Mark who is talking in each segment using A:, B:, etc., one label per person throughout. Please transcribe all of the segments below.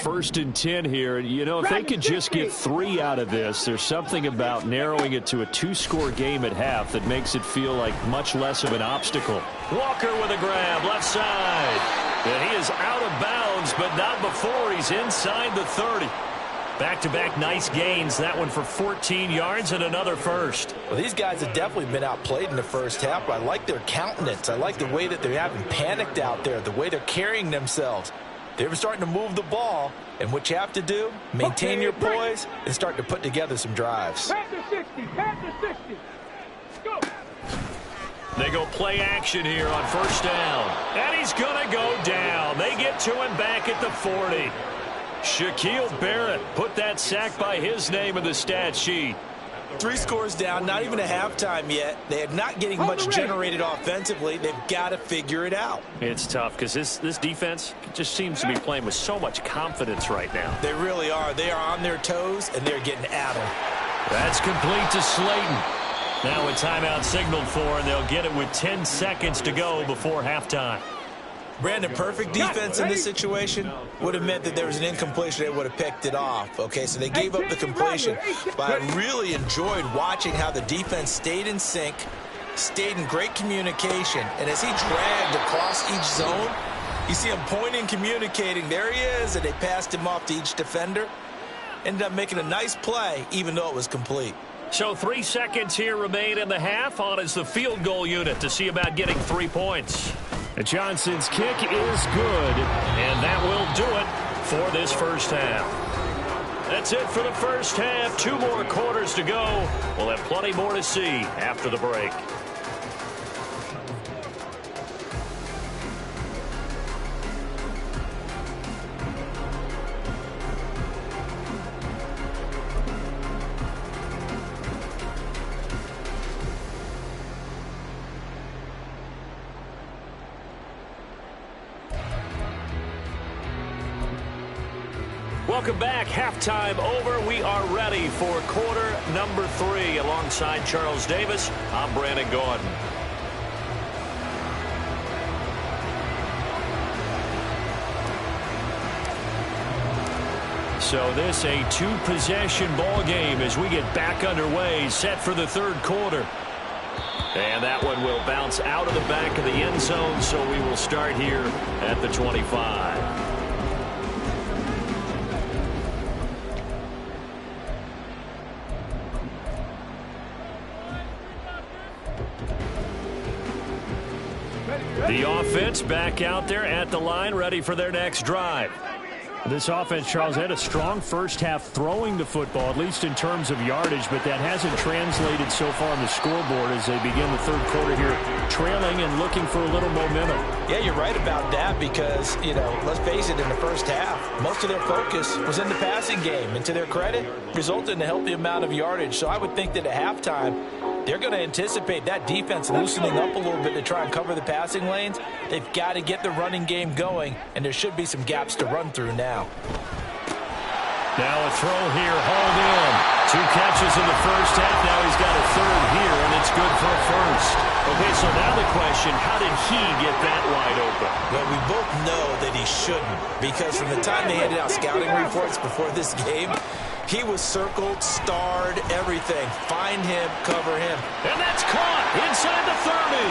A: First and 10 here. You know, if they could just get 3 out of this, there's something about narrowing it to a 2-score game at half that makes it feel like much less of an obstacle. Walker with a grab, left side. And he is out of bounds, but not before he's inside the 30. Back-to-back nice gains. That one for 14 yards and another first.
B: Well, these guys have definitely been outplayed in the first half, but I like their countenance. I like the way that they haven't panicked out there, the way they're carrying themselves. They're starting to move the ball, and what you have to do, maintain your poise and start to put together some drives.
C: Pass to 60, pass to 60. Go.
A: They go play action here on first down. And he's going to go down. They get to him back at the 40. Shaquille Barrett put that sack by his name in the stat sheet.
B: 3 scores down, not even a halftime yet. They are not getting much generated offensively. They've got to figure it out.
A: It's tough because this defense just seems to be playing with so much confidence right now.
B: They really are. They are on their toes, and they're getting at them.
A: That's complete to Slayton. Now a timeout signaled for, and they'll get it with 10 seconds to go before halftime.
B: Brandon, perfect defense in this situation would have meant that there was an incompletion. They would have picked it off. Okay, so they gave up the completion. But I really enjoyed watching how the defense stayed in sync, stayed in great communication. And as he dragged across each zone, you see him pointing, communicating. There he is, and they passed him off to each defender. Ended up making a nice play, even though it was complete.
A: So 3 seconds here remain in the half. On is the field goal unit to see about getting 3 points. Johnson's kick is good, and that will do it for this first half. That's it for the first half. 2 more quarters to go. We'll have plenty more to see after the break. Welcome back. Halftime over. We are ready for quarter number 3. Alongside Charles Davis, I'm Brandon Gordon. So this a 2-possession ball game as we get back underway, set for the 3rd quarter. And that one will bounce out of the back of the end zone, so we will start here at the 25. The offense back out there at the line, ready for their next drive. This offense, Charles, had a strong first half throwing the football, at least in terms of yardage, but that hasn't translated so far on the scoreboard as they begin the 3rd quarter here, trailing and looking for a little momentum.
B: Yeah, you're right about that because, you know, let's face it, in the first half, most of their focus was in the passing game. And to their credit, resulted in a healthy amount of yardage. So I would think that at halftime, they're going to anticipate that defense loosening up a little bit to try and cover the passing lanes. They've got to get the running game going, and there should be some gaps to run through now.
A: Now a throw here, hauled in. 2 catches in the first half. Now he's got a 3rd here, and it's good for a first. Okay, so now the question, how did he get that wide open?
B: Well, we both know that he shouldn't, because from the time they handed out scouting reports before this game, he was circled, starred, everything. Find him, cover him.
A: And that's caught inside the 30.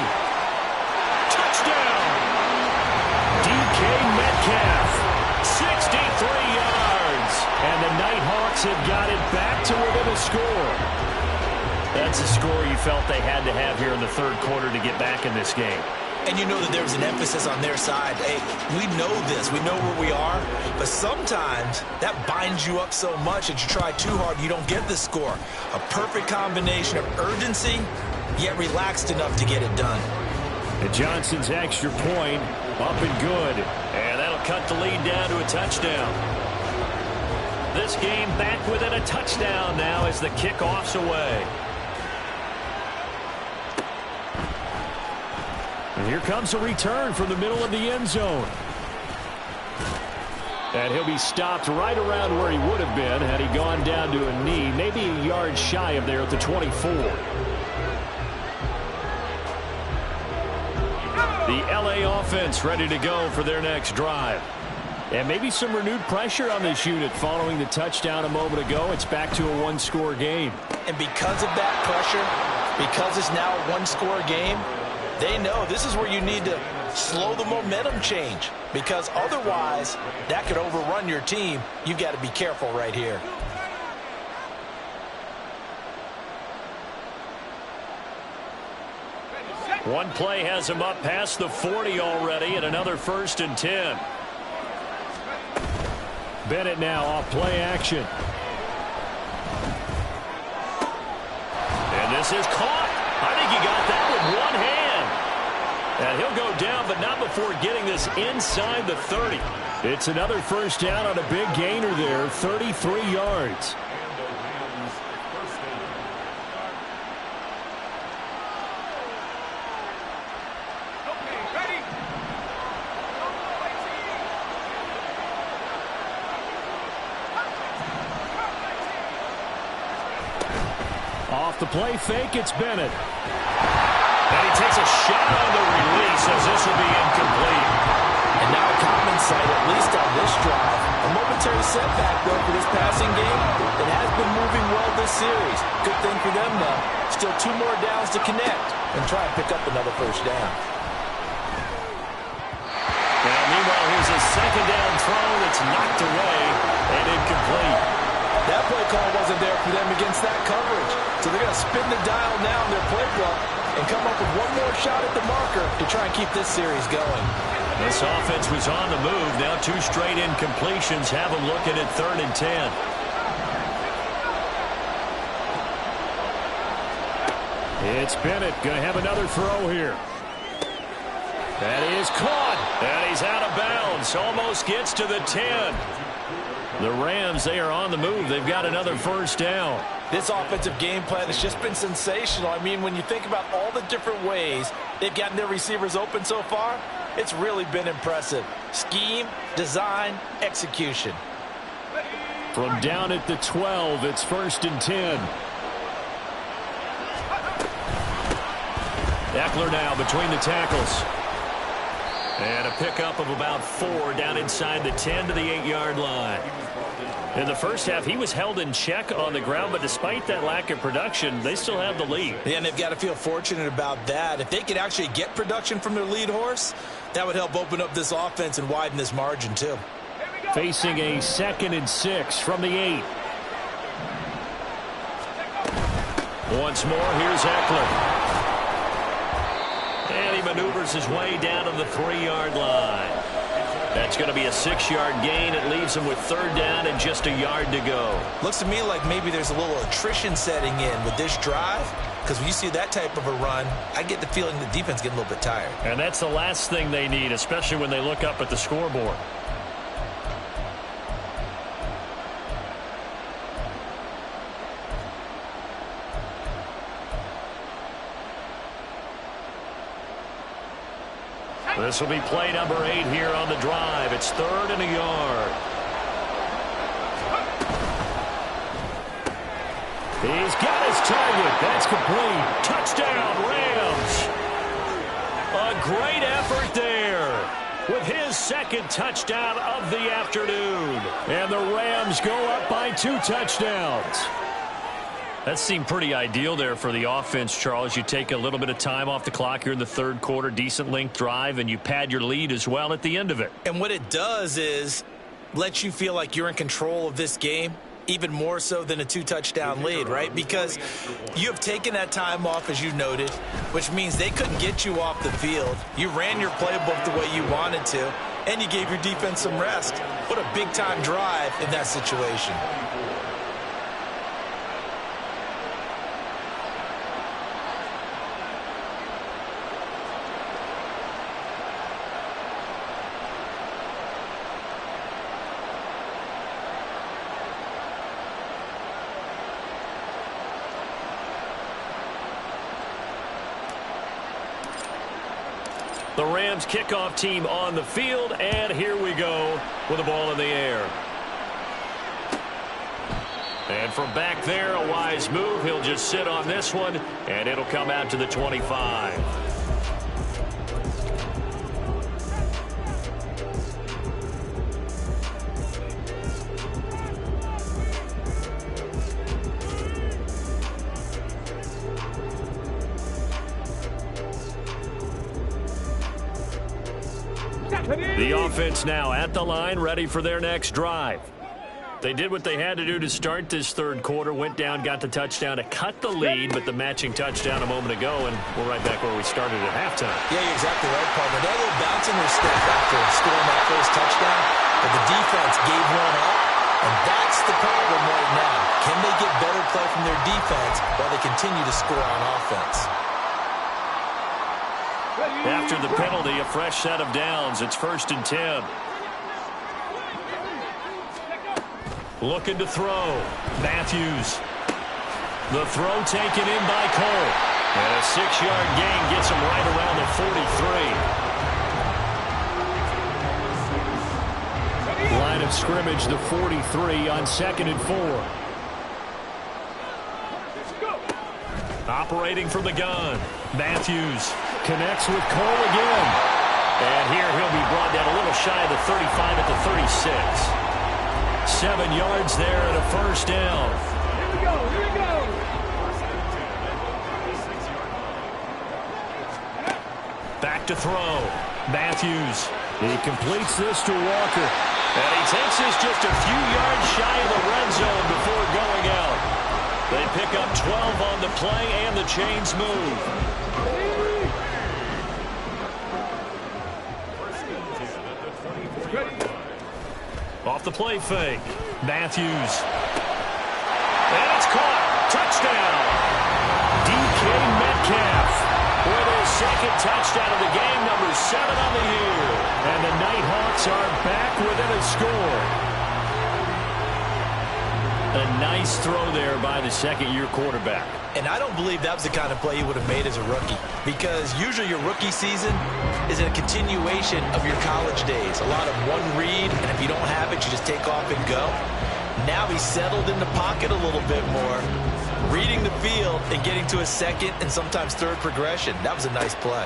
A: Touchdown. DK Metcalf, 63 yards. And the Nighthawks have got it back to within a score. That's a score you felt they had to have here in the 3rd quarter to get back in this game.
B: And you know that there was an emphasis on their side. Hey, we know this. We know where we are. But sometimes that binds you up so much that you try too hard, you don't get the score. A perfect combination of urgency, yet relaxed enough to get it done.
A: And Johnson's extra point up and good. And that'll cut the lead down to a touchdown. This game back within a touchdown now as the kickoff's away. And here comes a return from the middle of the end zone. And he'll be stopped right around where he would have been had he gone down to a knee, maybe a yard shy of there at the 24. The LA offense ready to go for their next drive. And maybe some renewed pressure on this unit following the touchdown a moment ago. It's back to a one-score game.
B: And because of that pressure, because it's now a one-score game, they know this is where you need to slow the momentum change, because otherwise that could overrun your team. You've got to be careful right here.
A: One play has him up past the 40 already, and another 1st and 10. Bennett now off play action. And this is caught. I think he got that with one hand. And he'll go down, but not before getting this inside the 30. It's another 1st down on a big gainer there, 33 yards. Off the play fake, it's Bennett. And he takes a shot on the release as this will be incomplete.
B: And now a common sight, at least on this drive. A momentary setback, though, for this passing game. It has been moving well this series. Good thing for them, though. Still 2 more downs to connect and try and pick up another 1st down.
A: Now, meanwhile, here's a 2nd down throw that's knocked away and incomplete.
B: That play call wasn't there for them against that coverage. So they're going to spin the dial now in their playbook and come up with one more shot at the marker to try and keep this series going.
A: This offense was on the move. Now 2 straight incompletions have them looking at 3rd and 10. It's Bennett going to have another throw here. That is caught. And he's out of bounds. Almost gets to the 10. The Rams, they are on the move. They've got another 1st down.
B: This offensive game plan has just been sensational. I mean, when you think about all the different ways they've gotten their receivers open so far, it's really been impressive. Scheme, design, execution.
A: From down at the 12, it's 1st and 10. Eckler now between the tackles. And a pickup of about 4 down inside the 10 to the 8-yard line. In the first half, he was held in check on the ground, but despite that lack of production, they still have the lead.
B: Yeah, and they've got to feel fortunate about that. If they could actually get production from their lead horse, that would help open up this offense and widen this margin, too.
A: Facing a 2nd and 6 from the 8. Once more, here's Eckler. And he maneuvers his way down to the 3-yard line. That's going to be a 6-yard gain. It leaves him with 3rd down and just a yard to go.
B: Looks to me like maybe there's a little attrition setting in with this drive, because when you see that type of a run, I get the feeling the defense getting a little bit tired.
A: And that's the last thing they need, especially when they look up at the scoreboard. This will be play number 8 here on the drive. It's 3rd and a yard. He's got his target. That's complete. Touchdown, Rams. A great effort there with his 2nd touchdown of the afternoon. And the Rams go up by 2 touchdowns. That seemed pretty ideal there for the offense, Charles. You take a little bit of time off the clock here in the 3rd quarter, decent length drive, and you pad your lead as well at the end of it.
B: And what it does is let you feel like you're in control of this game, even more so than a 2-touchdown lead, right? Because you have taken that time off, as you noted, which means they couldn't get you off the field. You ran your playbook the way you wanted to, and you gave your defense some rest. What a big-time drive in that situation.
A: The Rams kickoff team on the field, and here we go with the ball in the air. And from back there, a wise move. He'll just sit on this one, and it'll come out to the 25. The offense now at the line, ready for their next drive. They did what they had to do to start this third quarter, went down, got the touchdown to cut the lead, but the matching touchdown a moment ago, and we're right back where we started at halftime.
B: Yeah, you're exactly right, partner. They had a little bounce in their step after scoring that first touchdown, but the defense gave one up, and that's the problem right now. Can they get better play from their defense while they continue to score on offense?
A: After the penalty, a fresh set of downs. It's 1st and 10. Looking to throw. Matthews. The throw taken in by Cole. And a 6-yard gain gets him right around the 43. Line of scrimmage, the 43 on 2nd and 4. Operating from the gun. Matthews connects with Cole again. And here he'll be brought down a little shy of the 35 at the 36. 7 yards there and a first down.
C: Here we go, here we go.
A: Back to throw. Matthews. He completes this to Walker. And he takes this just a few yards shy of the red zone before going out. They pick up 12 on the play and the chains move. Off the play fake. Matthews. And it's caught. Touchdown. DK Metcalf with his second touchdown of the game, number 7 on the year. And the Nighthawks are back within a score. A nice throw there by the second-year quarterback.
B: And I don't believe that was the kind of play he would have made as a rookie, because usually your rookie season is a continuation of your college days. A lot of one read, and if you don't have it, you just take off and go. Now he's settled in the pocket a little bit more, reading the field and getting to a second and sometimes third progression. That was a nice play.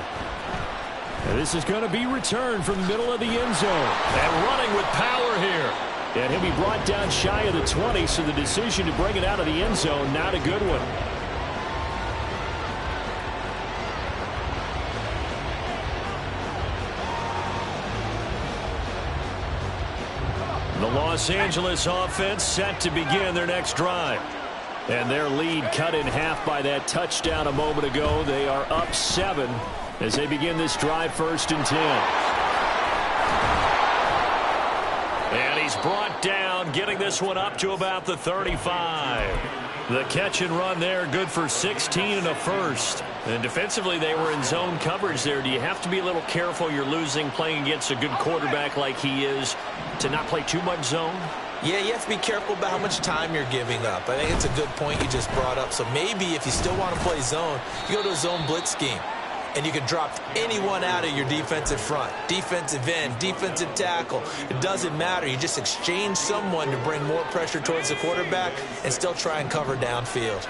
A: And this is going to be returned from the middle of the end zone. And running with power here. And he'll be brought down shy of the 20, so the decision to bring it out of the end zone, not a good one. The Los Angeles offense set to begin their next drive. And their lead cut in half by that touchdown a moment ago. They are up 7 as they begin this drive, 1st and 10. And he's brought down, getting this one up to about the 35. The catch and run there, good for 16 and a first. And defensively, they were in zone coverage there. Do you have to be a little careful? You're losing, playing against a good quarterback like he is, to not play too much zone?
B: Yeah, you have to be careful about how much time you're giving up. I think it's a good point you just brought up. So maybe if you still want to play zone, you go to a zone blitz scheme. And you can drop anyone out of your defensive front. Defensive end, defensive tackle. It doesn't matter. You just exchange someone to bring more pressure towards the quarterback and still try and cover downfield.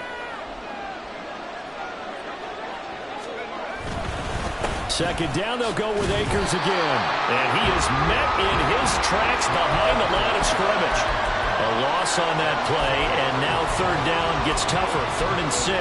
A: Second down, they'll go with Akers again. And he is met in his tracks behind the line of scrimmage. A loss on that play, and now third down gets tougher, 3rd and 6.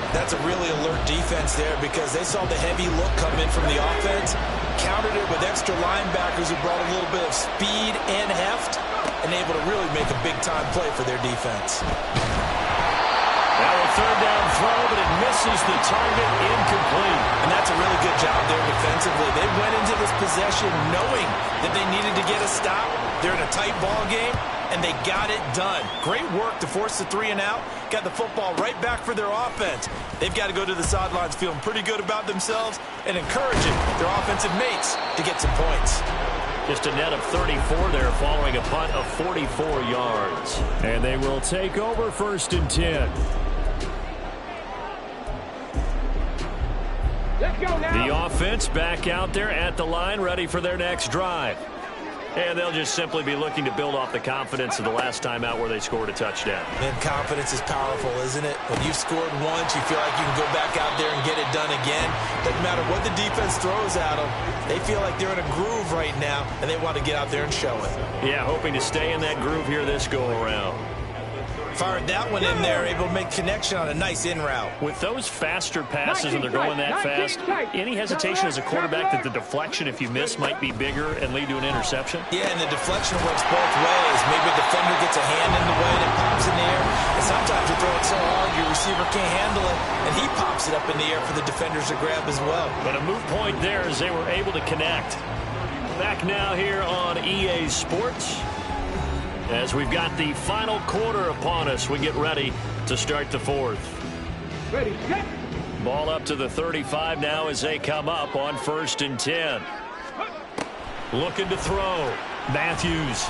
B: That's a really alert defense there, because they saw the heavy look come in from the offense, countered it with extra linebackers who brought a little bit of speed and heft, and able to really make a big-time play for their defense.
A: Now a third down throw, but it misses the target, incomplete.
B: And that's a really good job there defensively. They went into this possession knowing that they needed to get a stop. They're in a tight ball game, and they got it done. Great work to force the 3 and out. Got the football right back for their offense. They've got to go to the sidelines feeling pretty good about themselves and encouraging their offensive mates to get some points.
A: Just a net of 34 there following a punt of 44 yards. And they will take over 1st and 10.
C: Let's go now.
A: The offense back out there at the line, ready for their next drive. And they'll just simply be looking to build off the confidence of the last time out where they scored a touchdown.
B: And confidence is powerful, isn't it? When you've scored once, you feel like you can go back out there and get it done again. Doesn't matter what the defense throws at them. They feel like they're in a groove right now, and they want to get out there and show it.
A: Yeah, hoping to stay in that groove here this go-around.
B: Fired that one in there, able to make connection on a nice in route.
A: With those faster passes and they're going that fast, any hesitation as a quarterback that the deflection, if you miss, might be bigger and lead to an interception?
B: Yeah, and the deflection works both ways. Maybe a defender gets a hand in the way and it pops in the air. And sometimes you throw it so hard your receiver can't handle it, and he pops it up in the air for the defenders to grab as well.
A: But a moot point there as they were able to connect. Back now here on EA Sports. As we've got the final quarter upon us, we get ready to start the fourth.
C: Ready, set.
A: Ball up to the 35 now as they come up on 1st and 10. Looking to throw. Matthews.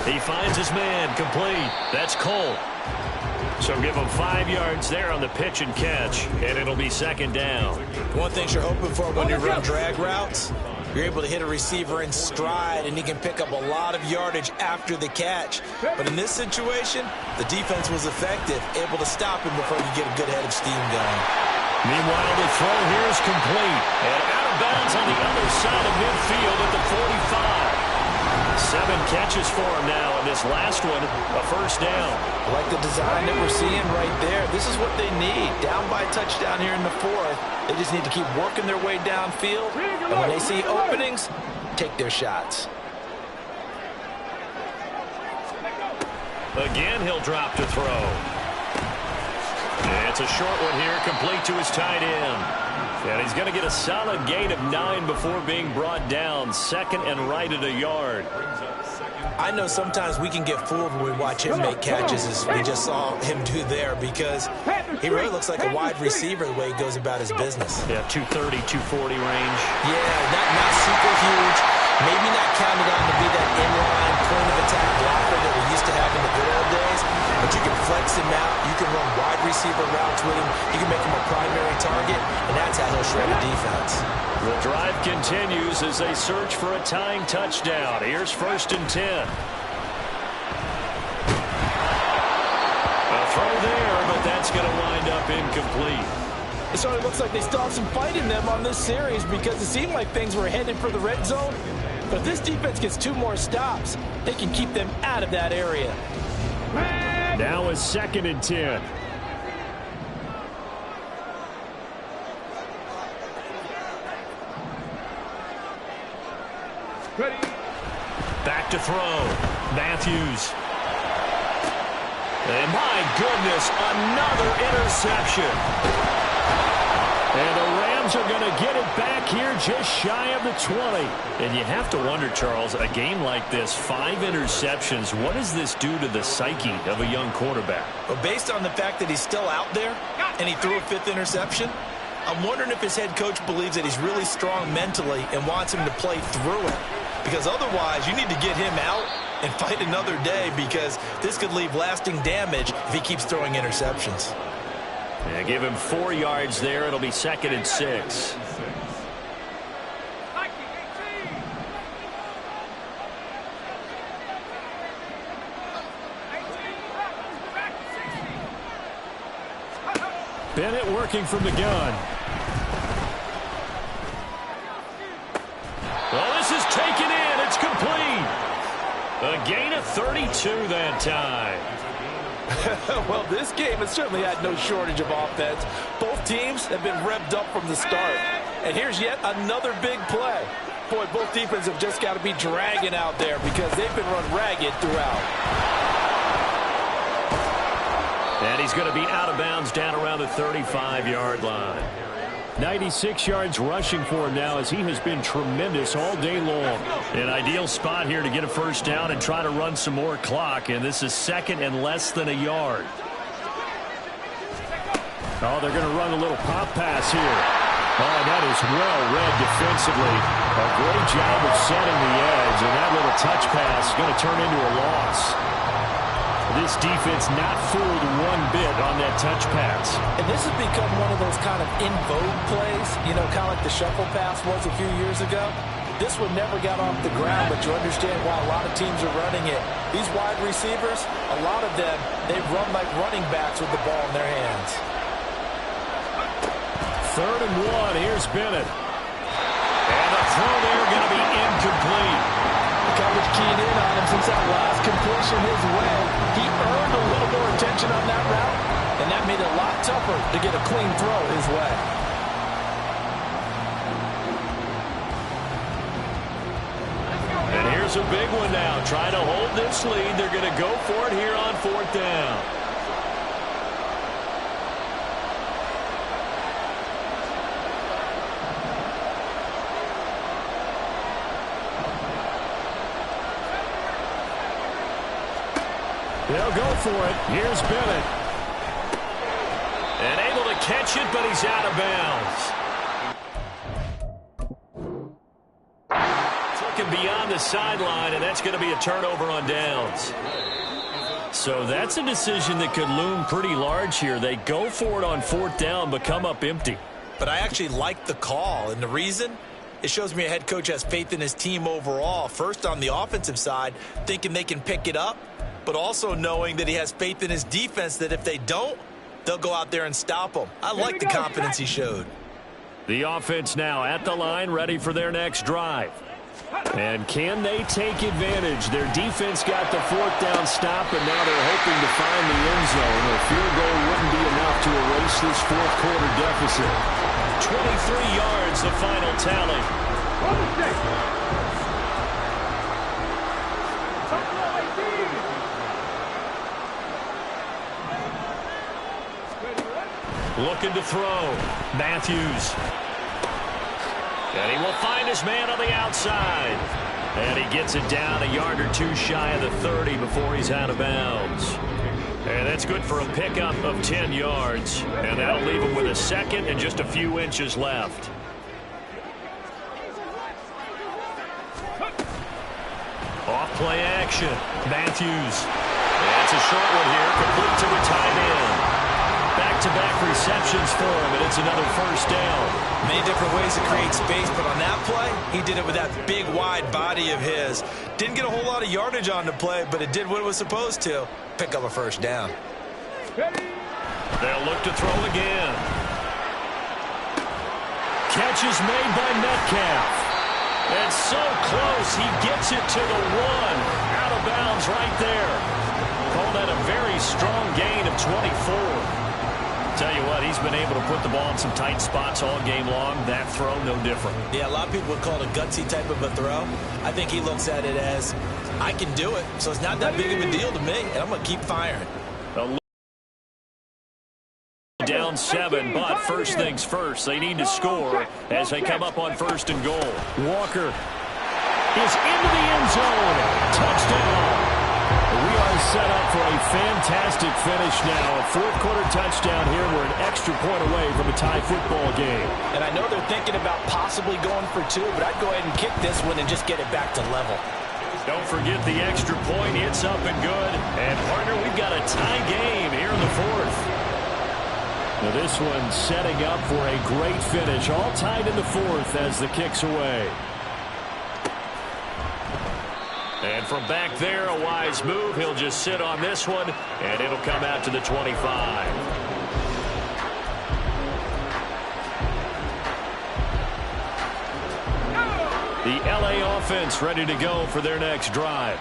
A: He finds his man, complete. That's Cole. So give him 5 yards there on the pitch and catch, and it'll be 2nd down.
B: One thing you're hoping for when you run drag routes, you're able to hit a receiver in stride, and he can pick up a lot of yardage after the catch. But in this situation, the defense was effective, able to stop him before you get a good head of steam going.
A: Meanwhile, the throw here is complete, and out of bounds on the other side of midfield at the 45. 7 catches for him now, and this last one, a 1st down.
B: I like the design that we're seeing right there. This is what they need. Down by a touchdown here in the 4th. They just need to keep working their way downfield. And when they see openings, take their shots.
A: Again, he'll drop to throw. It's a short one here, complete to his tight end. And he's going to get a solid gain of 9 before being brought down. 2nd and right at a yard.
B: I know sometimes we can get fooled when we watch him make catches, as we just saw him do there, because he really looks like a wide receiver the way he goes about his business.
A: Yeah, 230, 240 range.
B: Yeah, not super huge. Maybe not counted on to be that inline point-of-attack blocker that we used to have in the good old days, but you can flex him out. You can run wide receiver routes with him. You can make him a primary target, and that's how he'll shred a defense.
A: The drive continues as they search for a tying touchdown. Here's 1st and 10. A throw there, but that's going to wind up incomplete.
D: It sort of looks like they still have some fight in them on this series, because it seemed like things were headed for the red zone. But if this defense gets 2 more stops, they can keep them out of that area.
A: Now is 2nd and 10.
C: Ready.
A: Back to throw. Matthews. And my goodness, another interception. And the Rams are going to get it back here just shy of the 20. And you have to wonder, Charles, a game like this, 5 interceptions, what does this do to the psyche of a young quarterback?
B: But based on the fact that he's still out there and he threw a 5th interception, I'm wondering if his head coach believes that he's really strong mentally and wants him to play through it. Because otherwise, you need to get him out and fight another day, because this could leave lasting damage if he keeps throwing interceptions.
A: Yeah, give him 4 yards there. It'll be 2nd and 6. Bennett working from the gun. Well, this is taken in. It's complete. A gain of 32 that time.
D: Well, this game has certainly had no shortage of offense. Both teams have been revved up from the start. And here's yet another big play. Boy, both defenses have just got to be dragging out there, because they've been run ragged throughout.
A: And he's going to be out of bounds down around the 35-yard line. 96 yards rushing for him now, as he has been tremendous all day long. An ideal spot here to get a 1st down and try to run some more clock, and this is 2nd and less than a yard. Oh, they're going to run a little pop pass here. Oh, that is well read defensively. A great job of setting the edge, and that little touch pass is going to turn into a loss. This defense not fooled one bit on that touch pass.
D: And this has become one of those kind of in vogue plays, you know, kind of like the shuffle pass was a few years ago. This one never got off the ground, but you understand why a lot of teams are running it. These wide receivers, a lot of them, they run like running backs with the ball in their hands.
A: 3rd and 1. Here's Bennett. And the throw there going to be incomplete.
D: Coverage keyed in on him since that last completion his way. He earned a little more attention on that route, and that made it a lot tougher to get a clean throw his way.
A: And here's a big one now. Trying to hold this lead. They're going to go for it here on 4th down. They'll go for it. Here's Bennett. And able to catch it, but he's out of bounds. Looking beyond the sideline, and that's going to be a turnover on downs. So that's a decision that could loom pretty large here. They go for it on 4th down, but come up empty.
B: But I actually like the call, and the reason? It shows me a head coach has faith in his team overall. First, on the offensive side, thinking they can pick it up, but also knowing that he has faith in his defense that if they don't, they'll go out there and stop them. I like the confidence he showed.
A: The offense now at the line, ready for their next drive. And can they take advantage? Their defense got the 4th down stop, and now they're hoping to find the end zone. A field goal wouldn't be enough to erase this 4th quarter deficit. 23 yards, the final tally. Looking to throw. Matthews. And he will find his man on the outside. And he gets it down a yard or two shy of the 30 before he's out of bounds. And that's good for a pickup of 10 yards. And that'll leave him with a second and just a few inches left. Off play action. Matthews. That's a short one here, complete to the tight end. Back-to-back receptions for him, and it's another 1st down.
B: Many different ways to create space, but on that play, he did it with that big, wide body of his. Didn't get a whole lot of yardage on the play, but it did what it was supposed to. Pick up a 1st down.
A: They'll look to throw again. Catch is made by Metcalf. And so close, he gets it to the 1. Out of bounds right there. Call that a very strong gain of 24. Tell you what, he's been able to put the ball in some tight spots all game long. That throw, no different.
B: Yeah, a lot of people would call it a gutsy type of a throw. I think he looks at it as, I can do it, so it's not that big of a deal to me, and I'm going to keep firing.
A: Down 7, but first things first. They need to score as they come up on 1st and goal. Walker is into the end zone. Touchdown. We are set up for a fantastic finish now. A 4th quarter touchdown here. We're an extra point away from a tie football game.
D: And I know they're thinking about possibly going for 2, but I'd go ahead and kick this one and just get it back to level.
A: Don't forget the extra point. It's up and good. And, partner, we've got a tie game here in the 4th. Now this one setting up for a great finish. All tied in the 4th as the kick's away. And from back there, a wise move. He'll just sit on this one, and it'll come out to the 25. The LA offense ready to go for their next drive.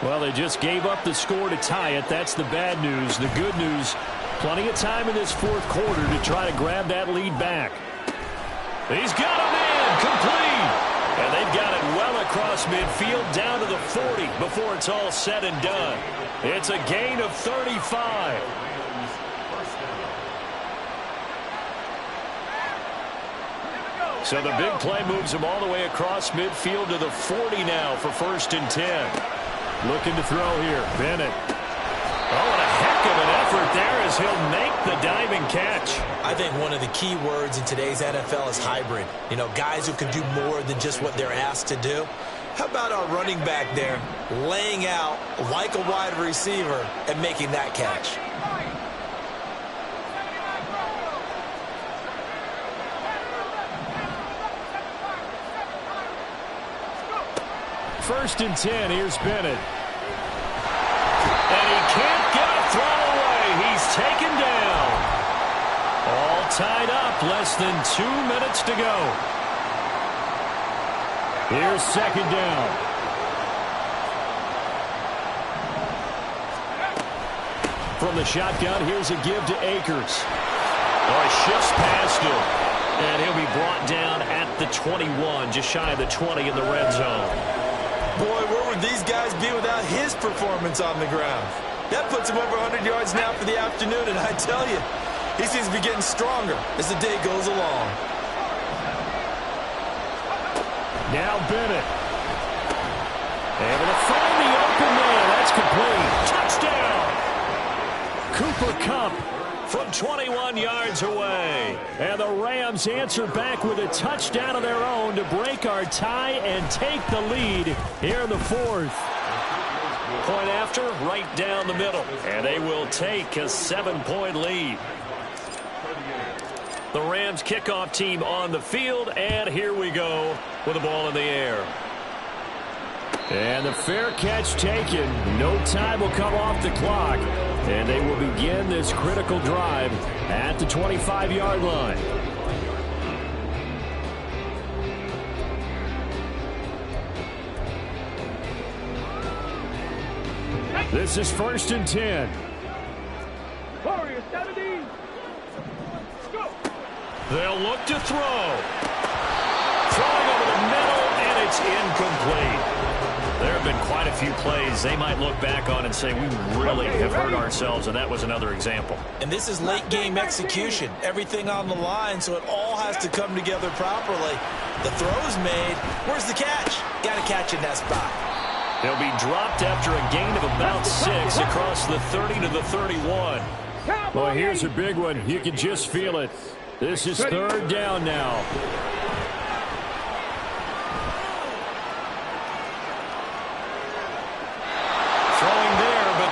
A: Well, they just gave up the score to tie it. That's the bad news. The good news, plenty of time in this 4th quarter to try to grab that lead back. He's got a man complete. And they've got it well across midfield down to the 40 before it's all said and done. It's a gain of 35. So the big play moves him all the way across midfield to the 40 now for 1st and 10. Looking to throw here. Bennett. Oh, and a heck of an effort there as he'll make the diving catch.
B: I think one of the key words in today's NFL is hybrid. You know, guys who can do more than just what they're asked to do. How about our running back there laying out like a wide receiver and making that catch?
A: First and 10, here's Bennett. And he can't get a throw away. He's taken down. All tied up, less than 2 minutes to go. Here's 2nd down. From the shotgun, here's a give to Akers. Oh, he shifts past him. And he'll be brought down at the 21, just shy of the 20 in the red zone.
B: Boy, where would these guys be without his performance on the ground? That puts him over 100 yards now for the afternoon, and I tell you, he seems to be getting stronger as the day goes along.
A: Now Bennett. Able to find the open man. That's complete. Touchdown! Cooper Kupp from 21 yards away. And the Rams answer back with a touchdown of their own to break our tie and take the lead here in the fourth. Point after, right down the middle. And they will take a 7-point lead. The Rams kickoff team on the field, and here we go with the ball in the air. And the fair catch taken. No time will come off the clock. And they will begin this critical drive at the 25-yard line. This is 1st and 10.
C: Warriors, 17. Go.
A: They'll look to throw. Throwing over the middle, and it's incomplete. There have been quite a few plays they might look back on and say, we really have hurt ourselves, and that was another example.
B: And this is late-game execution. Everything on the line, so it all has to come together properly. The throw's made. Where's the catch? Got to catch in that spot.
A: He'll be dropped after a gain of about 6 across the 30 to the 31. Well, here's a big one. You can just feel it. This is 3rd down now.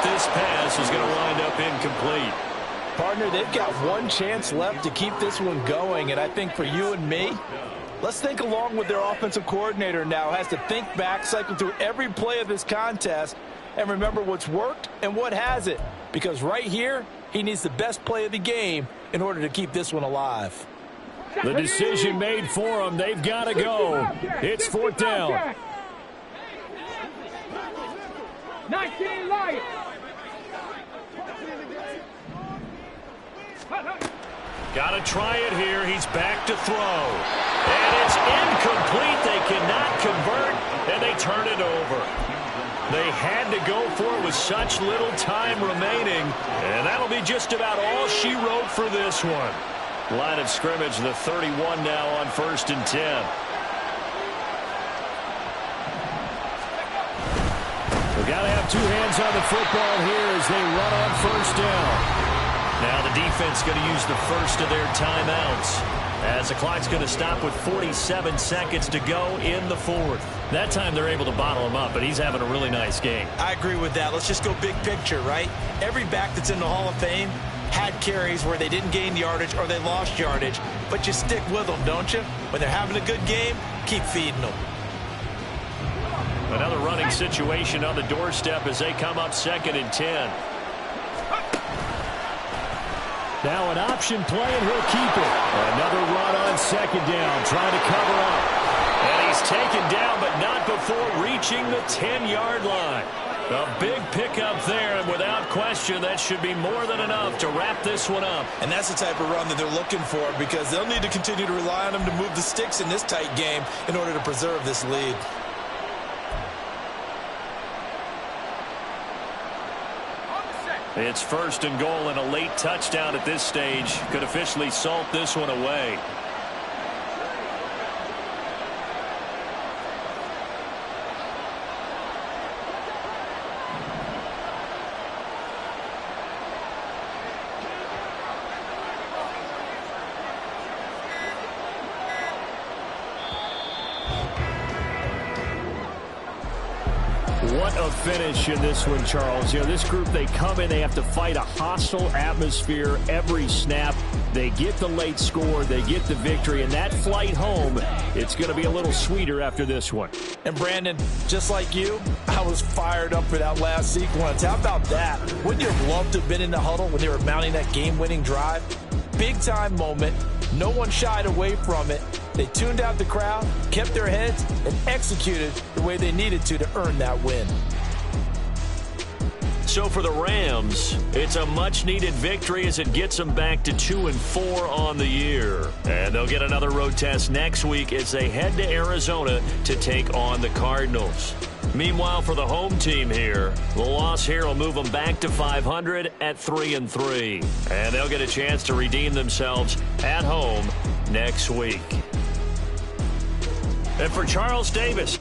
A: This pass is going to wind up incomplete.
D: Partner, they've got one chance left to keep this one going, and I think for you and me, let's think along with their offensive coordinator now. Has to think back, cycle through every play of this contest, and remember what's worked and what hasn't. Because right here, he needs the best play of the game in order to keep this one alive.
A: The decision made for them. They've got to go. It's 4th down.
C: 19 Lions.
A: Got to try it here. He's back to throw. And it's incomplete. They cannot convert, and they turn it over. They had to go for it with such little time remaining, and that'll be just about all she wrote for this one. Line of scrimmage, the 31 now on 1st and 10. We've got to have two hands on the football here as they run on 1st down. Now the defense going to use the first of their timeouts as the clock's going to stop with 47 seconds to go in the 4th. That time they're able to bottle him up, but he's having a really nice game.
B: I agree with that. Let's just go big picture, right? Every back that's in the Hall of Fame had carries where they didn't gain yardage or they lost yardage, but you stick with them, don't you? When they're having a good game, keep feeding them.
A: Another running situation on the doorstep as they come up 2nd and 10. Now an option play, and he'll keep it. Another run on 2nd down, trying to cover up. And he's taken down, but not before reaching the 10-yard line. A big pickup there, and without question, that should be more than enough to wrap this one up.
B: And that's the type of run that they're looking for, because they'll need to continue to rely on him to move the sticks in this tight game in order to preserve this lead.
A: It's 1st and goal, and a late touchdown at this stage could officially salt this one away. What a finish in this one, Charles. You know, this group, they come in, they have to fight a hostile atmosphere every snap. They get the late score, they get the victory, and that flight home, it's going to be a little sweeter after this one.
D: And Brandon, just like you, I was fired up for that last sequence. How about that? Wouldn't you have loved to have been in the huddle when they were mounting that game-winning drive? Big-time moment. No one shied away from it. They tuned out the crowd, kept their heads, and executed the way they needed to earn that win.
A: So for the Rams, it's a much-needed victory as it gets them back to 2-4 on the year. And they'll get another road test next week as they head to Arizona to take on the Cardinals. Meanwhile, for the home team here, the loss here will move them back to 500 at 3-3. And they'll get a chance to redeem themselves at home next week. And for Charles Davis,